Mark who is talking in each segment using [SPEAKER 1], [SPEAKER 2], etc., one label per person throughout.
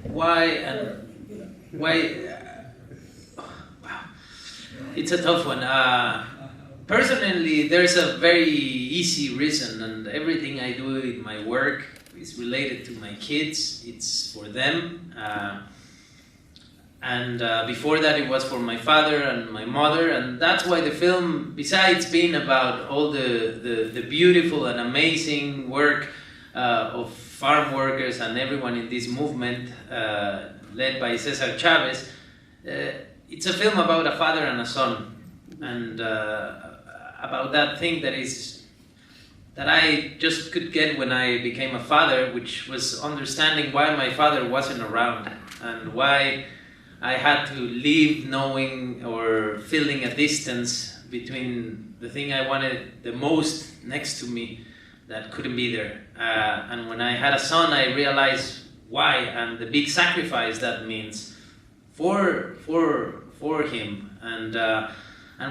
[SPEAKER 1] Why and why? Wow, it's a tough one. Personally, there's a very easy reason, and everything I do in my work is related to my kids. It's for them. And before that, it was for my father and my mother, and that's why the film, besides being about all the beautiful and amazing work of farm workers and everyone in this movement led by Cesar Chavez, it's a film about a father and a son, and about that thing that I just could get when I became a father, which was understanding why my father wasn't around and why I had to leave knowing or feeling a distance between the thing I wanted the most next to me that couldn't be there. And when I had a son, I realized why and the big sacrifice that means for him. And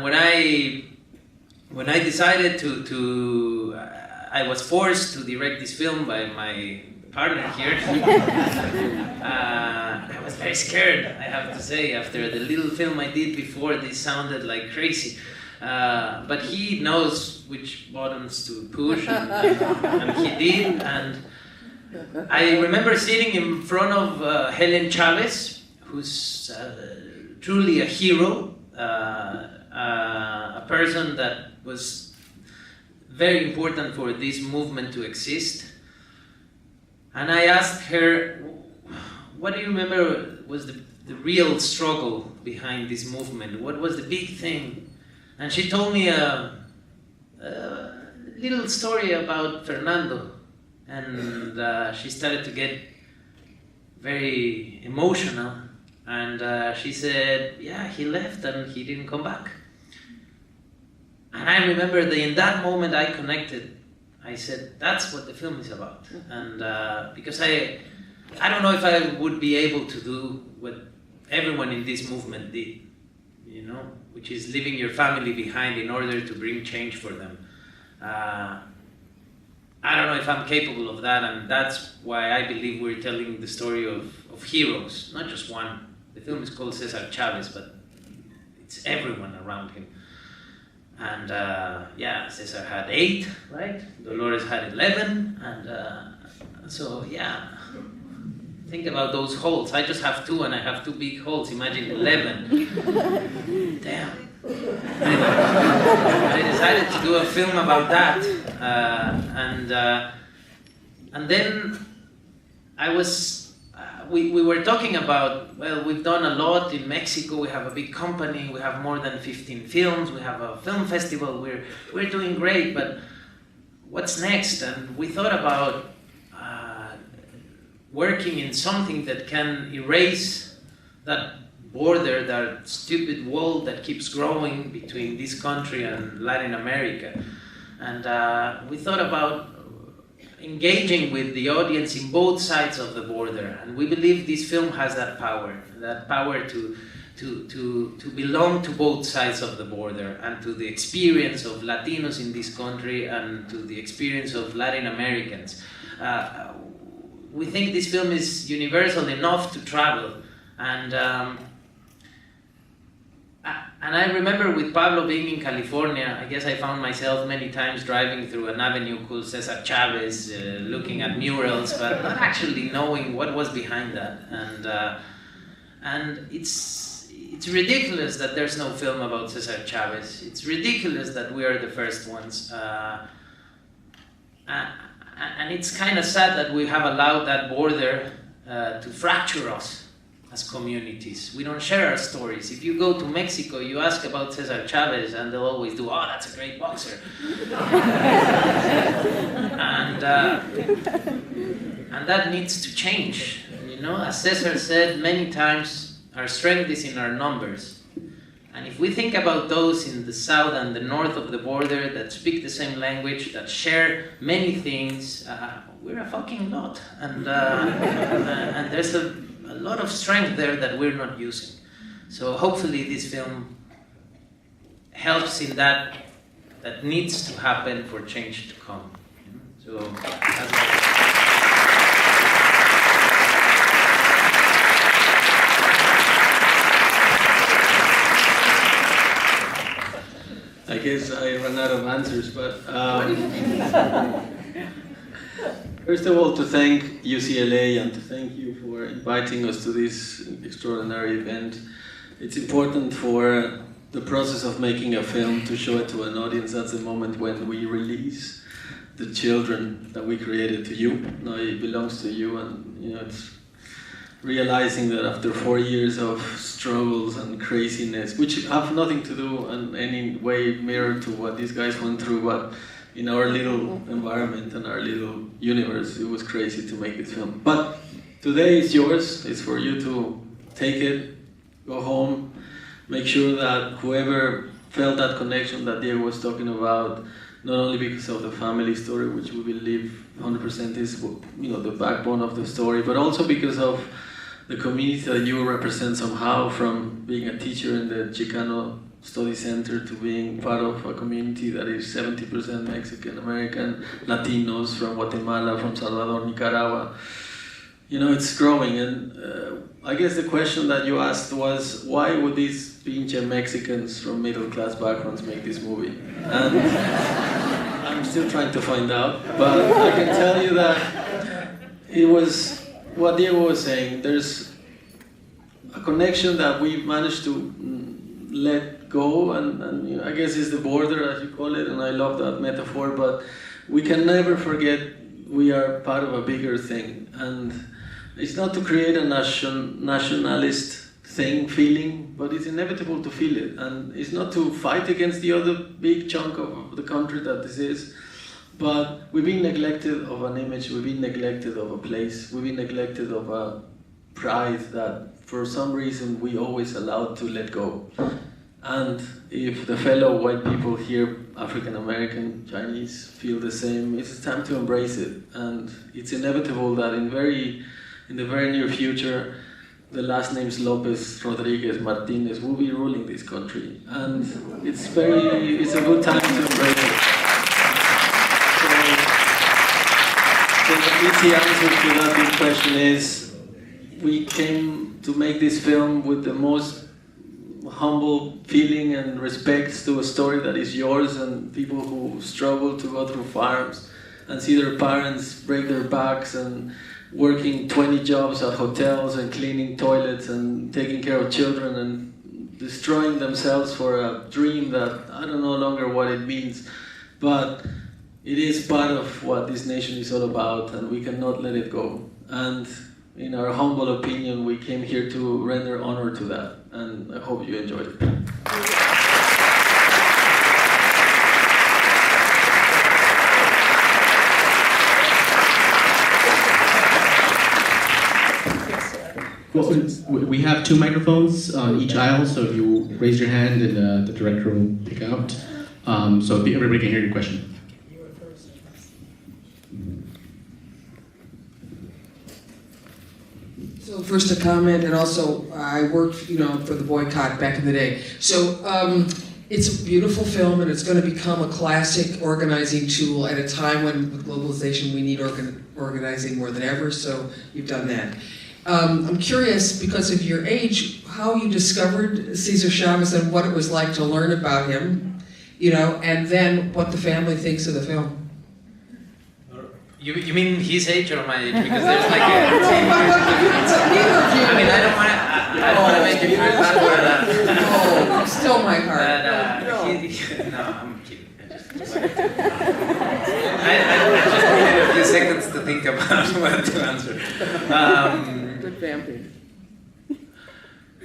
[SPEAKER 1] when I decided to I was forced to direct this film by my partner here. I was very scared, I have to say, after the little film I did before. This sounded like crazy, but he knows which buttons to push, and he did. And I remember sitting in front of Helen Chavez, who's truly a hero, a person that was very important for this movement to exist. And I asked her, what do you remember was the real struggle behind this movement? What was the big thing? And she told me a little story about Fernando. And she started to get very emotional. And she said, yeah, he left and he didn't come back. And I remember that in that moment I connected. I said, that's what the film is about. And because I don't know if I would be able to do what everyone in this movement did, you know, which is leaving your family behind in order to bring change for them. I don't know if I'm capable of that, and that's why I believe we're telling the story of heroes, not just one. The film is called Cesar Chavez, but it's everyone around him. And yeah, Cesar had 8, right? Dolores had 11, and so yeah, think about those holes. I just have 2, and I have 2 big holes. Imagine 11. Damn. I decided to do a film about that, and then I was. We were talking about, well, we've done a lot in Mexico. We have a big company. We have more than 15 films. We have a film festival. We're doing great, but what's next? And we thought about working in something that can erase that border, that stupid wall that keeps growing between this country and Latin America. And we thought about engaging with the audience in both sides of the border, and we believe this film has that power to belong to both sides of the border and to the experience of Latinos in this country and to the experience of Latin Americans. We think this film is universal enough to travel, and I remember with Pablo being in California, I guess I found myself many times driving through an avenue called Cesar Chavez, looking at murals, but not actually knowing what was behind that. And it's ridiculous that there's no film about Cesar Chavez. It's ridiculous that we are the first ones. And it's kind of sad that we have allowed that border to fracture us as communities. We don't share our stories. If you go to Mexico, you ask about Cesar Chavez, and they'll always do, oh, that's a great boxer. And that needs to change. You know, as Cesar said many times, our strength is in our numbers. And if we think about those in the south and the north of the border that speak the same language, that share many things, we're a fucking lot. And there's a lot of strength there that we're not using. So hopefully this film helps in that needs to happen for change to come. So that's
[SPEAKER 2] guess I ran out of answers, but first of all, to thank UCLA and to thank you for inviting us to this extraordinary event. It's important for the process of making a film to show it to an audience. That's the moment when we release the children that we created to you. Now it belongs to you, and it's realizing that after 4 years of struggles and craziness, which have nothing to do in any way mirror to what these guys went through, but in our little environment and our little universe, it was crazy to make this film. But today it's yours. It's for you to take it, go home, make sure that whoever felt that connection that Diego was talking about, not only because of the family story, which we believe 100% is the backbone of the story, but also because of the community that you represent somehow, from being a teacher in the Chicano Study Center to being part of a community that is 70% Mexican American, Latinos from Guatemala, from Salvador, Nicaragua. It's growing, and I guess the question that you asked was, why would these pinche Mexicans from middle-class backgrounds make this movie? And I'm still trying to find out, but I can tell you that it was what Diego was saying. There's a connection that we managed to let go, and I guess it's the border, as you call it, and I love that metaphor, but we can never forget we are part of a bigger thing. And it's not to create a nationalist feeling, but it's inevitable to feel it. And it's not to fight against the other big chunk of the country that this is, but we've been neglected of an image, we've been neglected of a place, we've been neglected of a pride that for some reason we always allowed to let go. And if the fellow white people here, African American, Chinese, feel the same, it's time to embrace it. And it's inevitable that in the very near future, the last names Lopez, Rodriguez, Martinez will be ruling this country. And it's a good time to embrace it. So the easy answer to that big question is, we came to make this film with the most humble feeling and respect to a story that is yours, and people who struggle to go through farms and see their parents break their backs and working 20 jobs at hotels and cleaning toilets and taking care of children and destroying themselves for a dream that I don't know longer what it means, but it is part of what this nation is all about, and we cannot let it go. And in our humble opinion, we came here to render honor to that, and I hope you enjoyed it.
[SPEAKER 3] Well, we have 2 microphones on each aisle, so if you raise your hand, and the director will pick out, so everybody can hear your question.
[SPEAKER 4] So first a comment, and also I worked, for the boycott back in the day. So it's a beautiful film, and it's going to become a classic organizing tool at a time when, with globalization, we need organizing more than ever. So you've done that. I'm curious, because of your age, how you discovered Cesar Chavez and what it was like to learn about him, and then what the family thinks of the film.
[SPEAKER 1] You mean his age or my age? Because there's like a... I mean, I don't want to make you feel bad, but...
[SPEAKER 4] Oh, still my heart.
[SPEAKER 1] No, I'm kidding. I just needed a few seconds to think about what to answer.
[SPEAKER 4] Good family.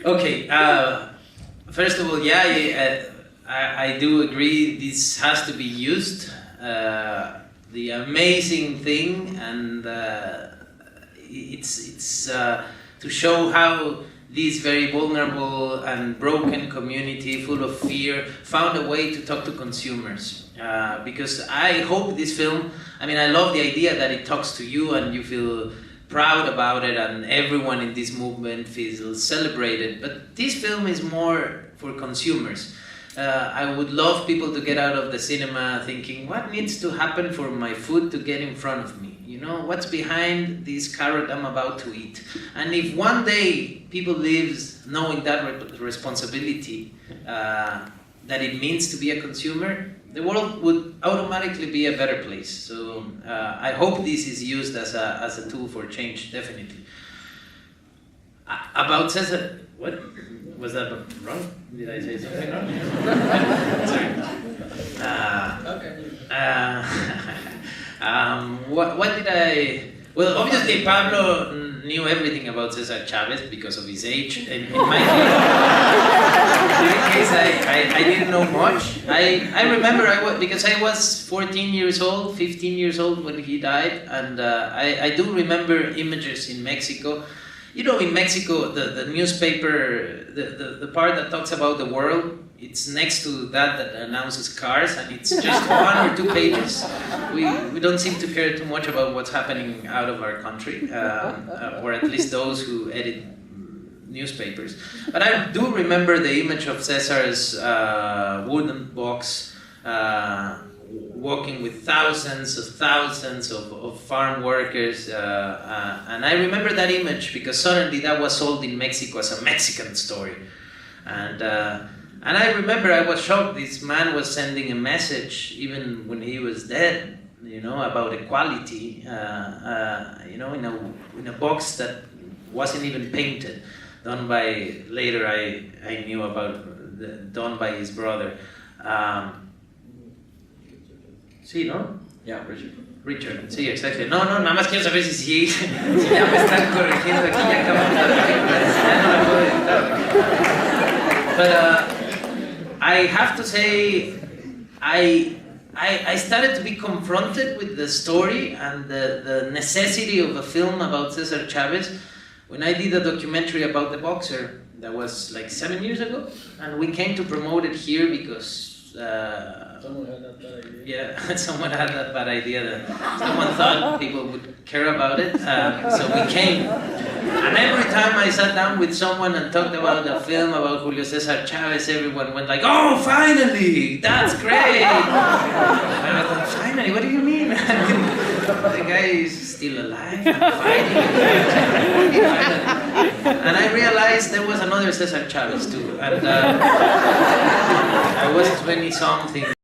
[SPEAKER 1] Okay, first of all, I do agree this has to be used. The amazing thing, and it's to show how this very vulnerable and broken community full of fear found a way to talk to consumers. Because I hope this film, I love the idea that it talks to you and you feel proud about it, and everyone in this movement feels celebrated, but this film is more for consumers. I would love people to get out of the cinema thinking, what needs to happen for my food to get in front of me? What's behind this carrot I'm about to eat? And if one day people live knowing that responsibility, that it means to be a consumer, the world would automatically be a better place. So I hope this is used as a tool for change, definitely. About Cesar, what? Was that wrong? Did I say something wrong? Sorry. What did I... Well, obviously Pablo knew everything about Cesar Chavez because of his age. In my case, I didn't know much. I remember because I was 14 years old, 15 years old when he died, and I do remember images in Mexico. You know, in Mexico, the newspaper, the part that talks about the world, it's next to that announces cars, and it's just 1 or 2 pages. We don't seem to care too much about what's happening out of our country, or at least those who edit newspapers. But I do remember the image of Cesar's wooden box, walking with thousands of farm workers, and I remember that image because suddenly that was sold in Mexico as a Mexican story, and I remember I was shocked. This man was sending a message even when he was dead, you know, about equality, you know, in a box that wasn't even painted, done by, later I knew about, done by his brother. Sí, ¿no?
[SPEAKER 2] Yeah, Richard.
[SPEAKER 1] Richard, sí, exactly. No, nada más quiero saber si ya me están corrigiendo aquí, ya acabamos la película, ya no la puedo editar. But I have to say, I started to be confronted with the story and the necessity of a film about Cesar Chavez when I did a documentary about the boxer. That was like 7 years ago, and we came to promote it here because
[SPEAKER 2] Someone had that bad idea.
[SPEAKER 1] yeah, someone had that bad idea that someone thought people would care about it, so we came. And every time I sat down with someone and talked about a film about Julio Cesar Chavez, everyone went like, "Oh, finally! That's great!" And I thought, "Finally? What do you mean? The guy is still alive and fighting." And I realized there was another Cesar Chavez too, and I was 20-something